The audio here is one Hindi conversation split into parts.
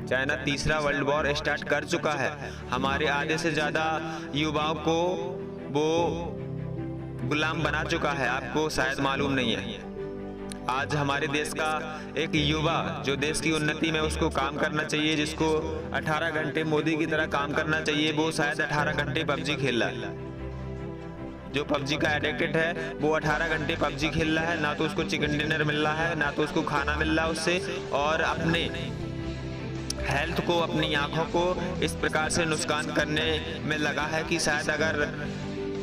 चाइना तीसरा वर्ल्ड वॉर स्टार्ट कर चुका है। हमारे आधे से ज़्यादा युवाओं को वो गुलाम बना चुका है, आपको शायद मालूम नहीं है। आज हमारे देश का एक युवा जो देश की उन्नति में उसको काम करना चाहिए, जिसको 18 घंटे मोदी की तरह काम करना चाहिए, वो शायद 18 घंटे पबजी खेल रहा है। जो पबजी का एडिक्टेड है वो 18 घंटे पबजी खेल रहा है, ना तो उसको चिकन डिनर मिल रहा है, ना तो उसको खाना मिल रहा है उससे, और अपने हेल्थ को, अपनी आंखों को इस प्रकार से नुकसान करने में लगा है कि शायद अगर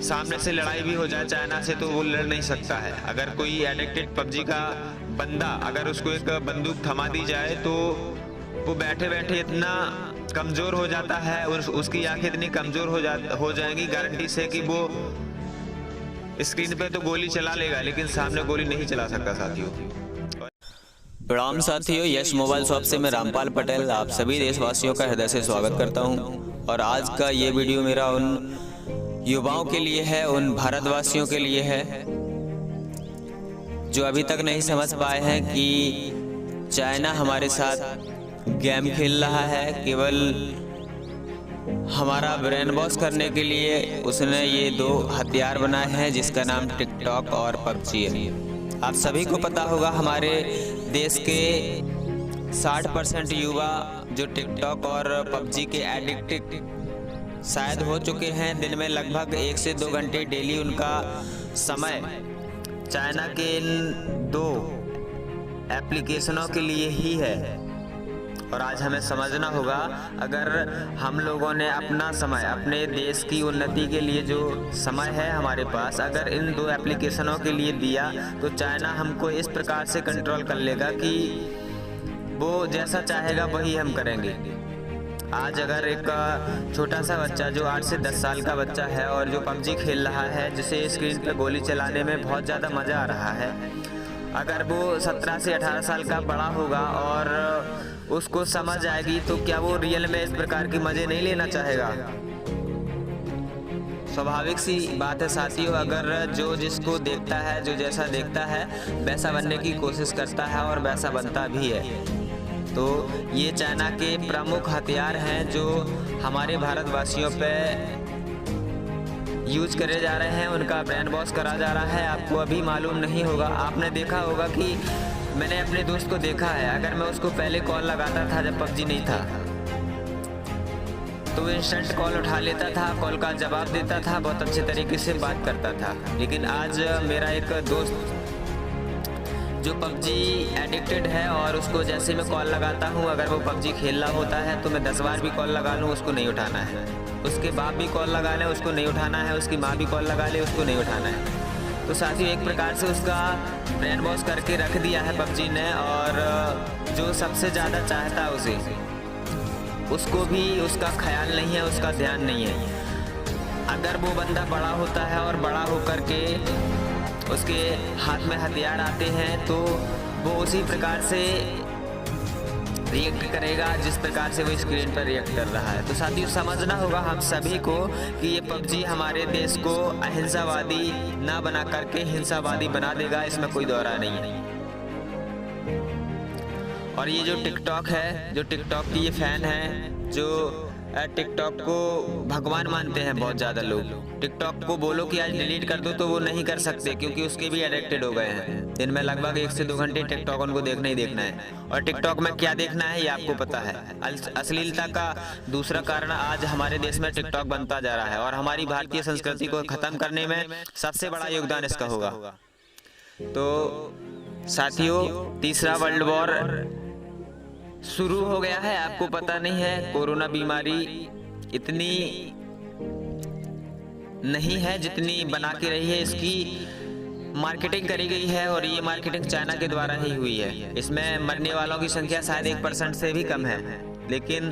सामने से लड़ाई भी हो जाए चाइना से तो वो लड़ नहीं सकता है। अगर कोई एडिक्टेड पबजी का बंदा, अगर उसको एक बंदूक थमा दी जाए तो वो बैठे बैठे इतना कमज़ोर हो जाता है, उसकी आंखें इतनी कमज़ोर हो जाएंगी गारंटी से कि वो स्क्रीन पे तो गोली चला लेगा लेकिन सामने गोली नहीं चला सकता। साथियों प्रणाम साथियों, यश मोबाइल शॉप से मैं रामपाल पटेल आप सभी देशवासियों का हृदय से स्वागत करता हूं। और आज का ये वीडियो मेरा उन युवाओं के लिए है, उन भारतवासियों के लिए है जो अभी तक नहीं समझ पाए हैं कि चाइना हमारे साथ गेम खेल रहा है। केवल हमारा ब्रेन वॉश करने के लिए उसने ये दो हथियार बनाए हैं जिसका नाम टिकटॉक और पबजी है। आप सभी को पता होगा हमारे देश के 60% युवा जो टिकटॉक और पबजी के एडिक्टेड शायद हो चुके हैं। दिन में लगभग 1 से 2 घंटे डेली उनका समय चाइना के इन दो एप्लीकेशनों के लिए ही है। और आज हमें समझना होगा, अगर हम लोगों ने अपना समय, अपने देश की उन्नति के लिए जो समय है हमारे पास, अगर इन दो एप्लीकेशनों के लिए दिया तो चाइना हमको इस प्रकार से कंट्रोल कर लेगा कि वो जैसा चाहेगा वही हम करेंगे। आज अगर एक छोटा सा बच्चा जो 8 से 10 साल का बच्चा है और जो पबजी खेल रहा है, जिसे स्क्रीन पर गोली चलाने में बहुत ज़्यादा मज़ा आ रहा है, अगर वो 17 से 18 साल का बड़ा होगा और उसको समझ आएगी तो क्या वो रियल में इस प्रकार की मज़े नहीं लेना चाहेगा? स्वाभाविक सी बात है साथियों, अगर जो जिसको देखता है, जो जैसा देखता है वैसा बनने की कोशिश करता है और वैसा बनता भी है। तो ये चाइना के प्रमुख हथियार हैं जो हमारे भारतवासियों पे यूज करे जा रहे हैं, उनका ब्रेन वॉश करा जा रहा है। आपको अभी मालूम नहीं होगा, आपने देखा होगा कि मैंने अपने दोस्त को देखा है, अगर मैं उसको पहले कॉल लगाता था जब पबजी नहीं था तो इंस्टेंट कॉल उठा लेता था, कॉल का जवाब देता था, बहुत अच्छे तरीके से बात करता था। लेकिन आज मेरा एक दोस्त जो पबजी एडिक्टेड है और उसको जैसे मैं कॉल लगाता हूँ, अगर वो पबजी खेल रहा होता है तो मैं 10 बार भी कॉल लगा लूँ उसको नहीं उठाना है, उसके बाप भी कॉल लगा ले उसको नहीं उठाना है, उसकी माँ भी कॉल लगा ले उसको नहीं उठाना है। तो साथियों एक प्रकार से उसका ब्रेन वॉश करके रख दिया है पबजी ने, और जो सबसे ज़्यादा चाहता है उसे, उसको भी उसका ख्याल नहीं है, उसका ध्यान नहीं है। अगर वो बंदा बड़ा होता है और बड़ा होकर के उसके हाथ में हथियार आते हैं तो वो उसी प्रकार से रिएक्ट करेगा जिस प्रकार से वो स्क्रीन पर रिएक्ट कर रहा है। तो साथियों समझना होगा हम सभी को कि ये पबजी हमारे देश को अहिंसावादी ना बना करके हिंसावादी बना देगा, इसमें कोई दौरा नहीं है। और ये जो टिकटॉक है, जो टिकटॉक की ये फैन है, जो टिकटॉक को भगवान मानते हैं बहुत ज़्यादा लोग, टिकटॉक को बोलो कि आज डिलीट कर दो तो वो नहीं कर सकते क्योंकि उसके भी एडिक्टेड हो गए हैं। दिन में लगभग 1 से 2 घंटे टिकटॉक उनको देखना ही देखना है। और टिकटॉक में क्या देखना है ये आपको पता है। अश्लीलता का दूसरा कारण आज हमारे देश में टिकटॉक बनता जा रहा है और हमारी भारतीय संस्कृति को ख़त्म करने में सबसे बड़ा योगदान इसका होगा। तो साथियों तीसरा वर्ल्ड वॉर शुरू हो गया है, आपको पता नहीं है। कोरोना बीमारी इतनी नहीं है जितनी बना के रही है, इसकी मार्केटिंग करी गई है और ये मार्केटिंग चाइना के द्वारा ही हुई है। इसमें मरने वालों की संख्या शायद 1% से भी कम है, लेकिन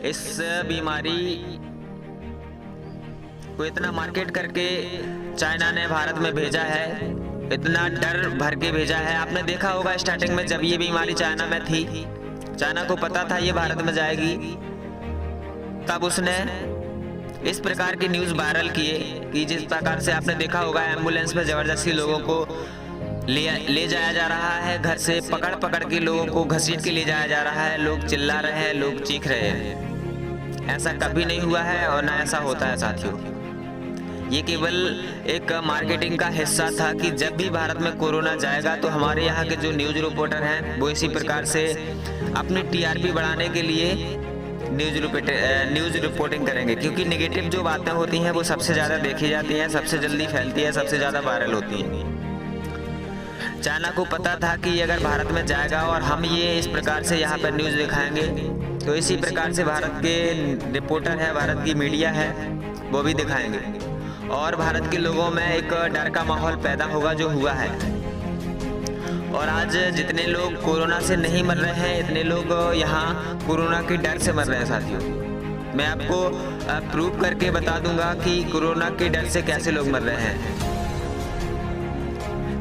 इस बीमारी को इतना मार्केट करके चाइना ने भारत में भेजा है, इतना डर भर के भेजा है। आपने देखा होगा स्टार्टिंग में जब ये बीमारी चाइना में थी, चाइना को पता था ये भारत में जाएगी, तब उसने इस प्रकार की न्यूज़ वायरल किए कि जिस प्रकार से आपने देखा होगा एम्बुलेंस में ज़बरदस्ती लोगों को ले जाया जा रहा है, घर से पकड़ पकड़ के लोगों को घसीट के ले जाया जा रहा है। लोग चिल्ला रहे हैं, लोग चीख रहे हैं। ऐसा कभी नहीं हुआ है और ना ऐसा होता है साथियों। ये केवल एक मार्केटिंग का हिस्सा था कि जब भी भारत में कोरोना जाएगा तो हमारे यहाँ के जो न्यूज़ रिपोर्टर हैं वो इसी प्रकार से अपनी टीआरपी बढ़ाने के लिए न्यूज़ रिपोर्टिंग करेंगे, क्योंकि नेगेटिव जो बातें होती हैं वो सबसे ज़्यादा देखी जाती हैं, सबसे जल्दी फैलती है, सबसे ज़्यादा वायरल होती हैं। चाइना को पता था कि अगर भारत में जाएगा और हम ये इस प्रकार से यहाँ पर न्यूज़ दिखाएंगे तो इसी प्रकार से भारत के रिपोर्टर है, भारत की मीडिया है, वो भी दिखाएंगे और भारत के लोगों में एक डर का माहौल पैदा होगा, जो हुआ है। और आज जितने लोग कोरोना से नहीं मर रहे हैं, इतने लोग यहाँ कोरोना के डर से मर रहे हैं साथियों। मैं आपको प्रूव करके बता दूंगा कि कोरोना के डर से कैसे लोग मर रहे हैं।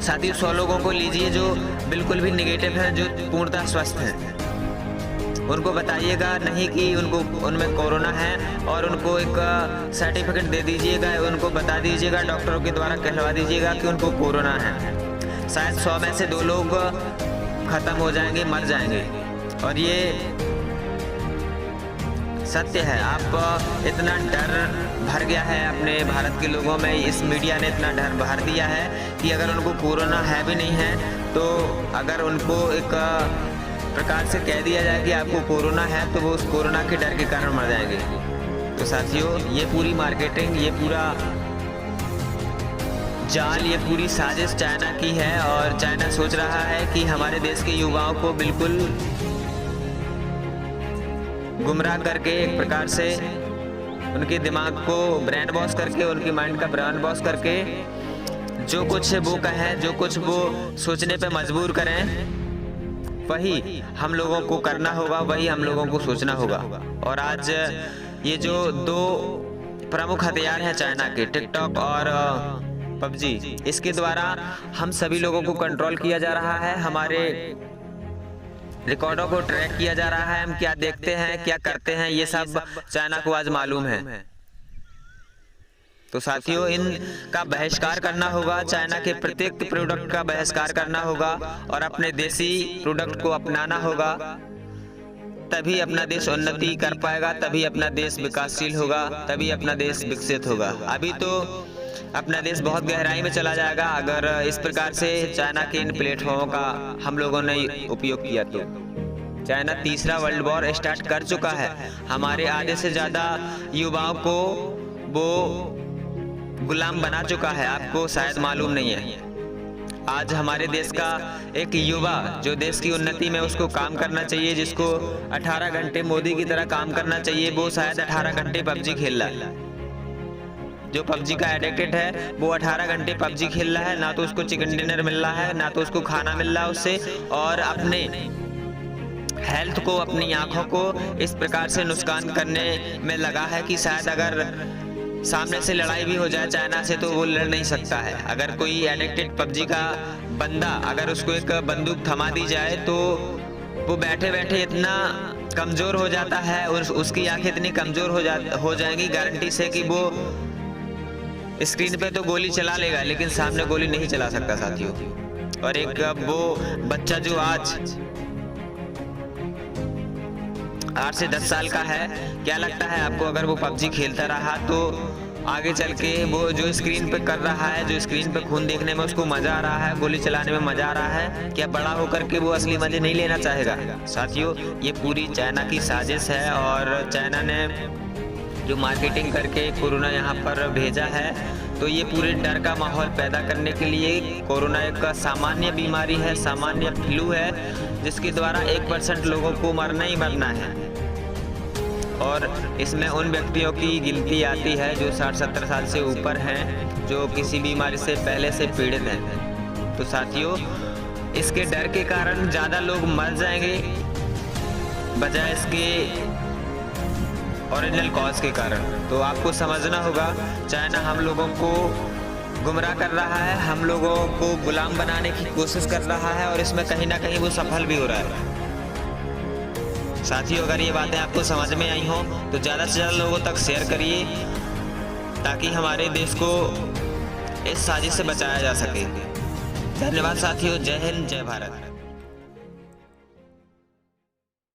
साथियों 100 लोगों को लीजिए जो बिल्कुल भी नेगेटिव हैं, जो पूर्णतः स्वस्थ हैं, उनको बताइएगा नहीं कि उनमें कोरोना है और उनको एक सर्टिफिकेट दे दीजिएगा, उनको बता दीजिएगा, डॉक्टरों के द्वारा कहलवा दीजिएगा कि उनको कोरोना है। शायद 100 में से 2 लोग खत्म हो जाएंगे, मर जाएंगे। और ये सत्य है। आप इतना डर भर गया है अपने भारत के लोगों में, इस मीडिया ने इतना डर भर दिया है कि अगर उनको कोरोना है भी नहीं है तो अगर उनको एक प्रकार से कह दिया जाए कि आपको कोरोना है तो वो उस कोरोना के डर के कारण मर जाएंगे। तो साथियों ये पूरी मार्केटिंग, ये पूरा जाल, ये पूरी साजिश चाइना की है और चाइना सोच रहा है कि हमारे देश के युवाओं को बिल्कुल गुमराह करके एक प्रकार से उनके दिमाग को ब्रेन वॉश करके, उनके माइंड का ब्रेन वॉश करके जो कुछ वो कहें, जो कुछ वो सोचने पे मजबूर करें, वही हम लोगों को करना होगा, वही हम लोगों को सोचना होगा। और आज ये जो 2 प्रमुख हथियार हैं चाइना के, टिकटॉक और पबजी, इसके द्वारा हम सभी लोगों को कंट्रोल किया जा रहा है, हमारे रिकॉर्डों को ट्रैक किया जा रहा है, हम क्या देखते हैं, क्या करते हैं, ये सब चाइना को आज मालूम है। तो साथियों इनका बहिष्कार करना होगा, चाइना के प्रत्येक प्रोडक्ट का बहिष्कार करना होगा और अपने देसी प्रोडक्ट को अपनाना होगा, तभी अपना देश उन्नति कर पाएगा, तभी अपना देश विकासशील होगा, तभी अपना देश विकसित होगा। अभी तो अपना देश बहुत गहराई में चला जाएगा अगर इस प्रकार से चाइना के इन प्लेटफॉर्मों का हम लोगों ने उपयोग किया तो। चाइना तीसरा वर्ल्ड वॉर स्टार्ट कर चुका है, हमारे आधे से ज़्यादा युवाओं को वो गुलाम बना चुका है, आपको शायद मालूम नहीं है। आज हमारे देश का एक युवा जो देश की उन्नति में उसको काम करना चाहिए, जिसको 18 घंटे मोदी की तरह काम करना चाहिए, वो शायद 18 घंटे पबजी खेल रहा है। जो पबजी का एडिक्टेड है वो 18 घंटे पबजी खेल रहा है, ना तो उसको चिकन डिनर मिल रहा है, ना तो उसको खाना मिल रहा है उससे, और अपने हेल्थ को, अपनी आंखों को इस प्रकार से नुकसान करने में लगा है कि शायद अगर सामने से लड़ाई भी हो जाए चाइना से तो वो लड़ नहीं सकता है। अगर कोई एडिक्टेड पबजी का बंदा, अगर उसको एक बंदूक थमा दी जाए तो वो बैठे बैठे इतना कमज़ोर हो जाता है और उसकी आंखें इतनी कमज़ोर हो जाएंगी गारंटी से कि वो स्क्रीन पे तो गोली चला लेगा लेकिन सामने गोली नहीं चला सकता साथियों। और एक वो बच्चा जो आज 8 से 10 साल का है, क्या लगता है आपको अगर वो पबजी खेलता रहा तो आगे चल के वो जो स्क्रीन पे कर रहा है, जो स्क्रीन पे खून देखने में उसको मज़ा आ रहा है, गोली चलाने में मज़ा आ रहा है, क्या बड़ा होकर के वो असली मज़े नहीं लेना चाहेगा? साथियों ये पूरी चाइना की साजिश है और चाइना ने जो मार्केटिंग करके कोरोना यहाँ पर भेजा है तो ये पूरे डर का माहौल पैदा करने के लिए। कोरोना एक सामान्य बीमारी है, सामान्य फ्लू है जिसके द्वारा 1% लोगों को मरना ही मरना है और इसमें उन व्यक्तियों की गिनती आती है जो 60-70 साल से ऊपर हैं, जो किसी बीमारी से पहले से पीड़ित हैं। तो साथियों इसके डर के कारण ज़्यादा लोग मर जाएंगे बजाय इसके ओरिजिनल कॉज के कारण। तो आपको समझना होगा चाइना हम लोगों को गुमराह कर रहा है, हम लोगों को गुलाम बनाने की कोशिश कर रहा है और इसमें कहीं ना कहीं वो सफल भी हो रहा है। साथियों अगर ये बातें आपको समझ में आई हों तो ज़्यादा से ज़्यादा लोगों तक शेयर करिए ताकि हमारे देश को इस साजिश से बचाया जा सके। धन्यवाद साथियों। जय हिंद, जय भारत।